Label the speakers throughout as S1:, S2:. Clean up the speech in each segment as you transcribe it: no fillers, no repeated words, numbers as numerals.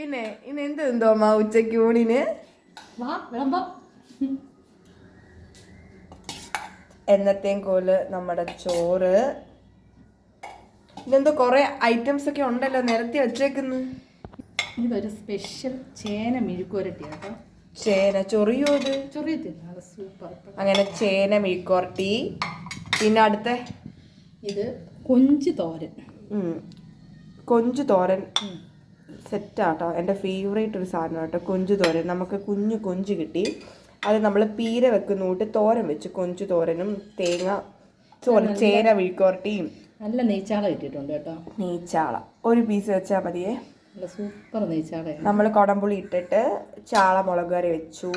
S1: പിന്നെ ഇന്ന് എന്ത് എന്തോമാ ഉച്ചയ്ക്ക് ഊണിന്? എന്നത്തെയും കോല് നമ്മുടെ ചോറ്. ഇതെന്തോ കൊറേ ഐറ്റംസ് ഒക്കെ ഉണ്ടല്ലോ നിരത്തി വെച്ചേക്കുന്നു.
S2: ഇതൊരു സ്പെഷ്യൽ ചേന മെഴുക്കുവരട്ടി കേട്ടോ.
S1: ചേന ചൊറിയോ? അത്
S2: ചൊറിയത്തില്ല, സൂപ്പർ.
S1: അങ്ങനെ ചേന മെഴുക്കുവരട്ടി. പിന്നെ അടുത്ത
S2: ഇത് കൊഞ്ച് തോരൻ.
S1: കൊഞ്ച് തോരൻ സെറ്റാട്ടോ. എൻ്റെ ഫേവറേറ്റ് ഒരു സാധനം കേട്ടോ കൊഞ്ച് തോരൻ. നമുക്ക് കുഞ്ഞു കൊഞ്ച് കിട്ടി, അത് നമ്മൾ പീര വെക്കുന്നൂട്ട് തോരൻ വെച്ച്. കൊഞ്ച് തോരനും ചേന മെഴുക്കുവരട്ടിയും.
S2: നല്ല നെയ്ച്ചാള കിട്ടിയിട്ടുണ്ട് കേട്ടോ.
S1: നെയ്ച്ചാള ഒരു പീസ് വെച്ചാൽ മതിയേ.
S2: നല്ല സൂപ്പർ നെയ്ച്ചാള.
S1: നമ്മൾ കുടംപുളി ഇട്ടിട്ട് ചാള മുളക് കറി വെച്ചു.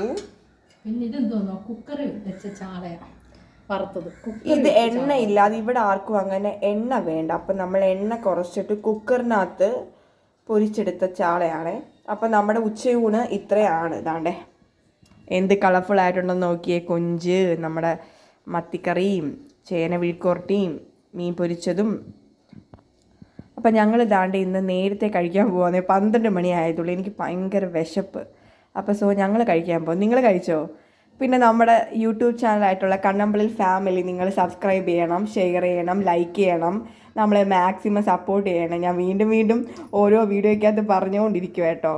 S2: പിന്നെ ഇതെന്തോന്നോ കുക്കറിൽ വെച്ച ചാളയാണ് വറുത്തത്.
S1: ഇത് എണ്ണ ഇല്ല, അത് ഇവിടെ ആർക്കും അങ്ങനെ എണ്ണ വേണ്ട. അപ്പം നമ്മൾ എണ്ണ കുറച്ചിട്ട് കുക്കറിനകത്ത് പൊരിച്ചെടുത്ത ചാളയാണ്. അപ്പം നമ്മുടെ ഉച്ചയൂണ് ഇത്രയാണ്. ഇതാണ്ടേ എന്ത് കളർഫുൾ ആയിട്ടുണ്ടെന്ന് നോക്കിയേ. കൊഞ്ച്, നമ്മുടെ മത്തിക്കറിയും ചേന മെഴുക്കുവരട്ടിയും മീൻ പൊരിച്ചതും. അപ്പം ഞങ്ങൾ ഇതാണ്ട് ഇന്ന് നേരത്തെ കഴിക്കാൻ പോകുന്നത്. 12 മണി ആയതുള്ളൂ. എനിക്ക് ഭയങ്കര വിശപ്പ്. അപ്പോൾ ഞങ്ങൾ കഴിക്കാൻ പോകും. നിങ്ങൾ കഴിച്ചോ? പിന്നെ നമ്മുടെ യൂട്യൂബ് ചാനലായിട്ടുള്ള കണ്ണമ്പള്ളിൽ ഫാമിലി നിങ്ങൾ സബ്സ്ക്രൈബ് ചെയ്യണം, ഷെയർ ചെയ്യണം, ലൈക്ക് ചെയ്യണം, നമ്മളെ മാക്സിമം സപ്പോർട്ട് ചെയ്യണം. ഞാൻ വീണ്ടും ഓരോ വീഡിയോയ്ക്കകത്ത് പറഞ്ഞുകൊണ്ടിരിക്കും കേട്ടോ.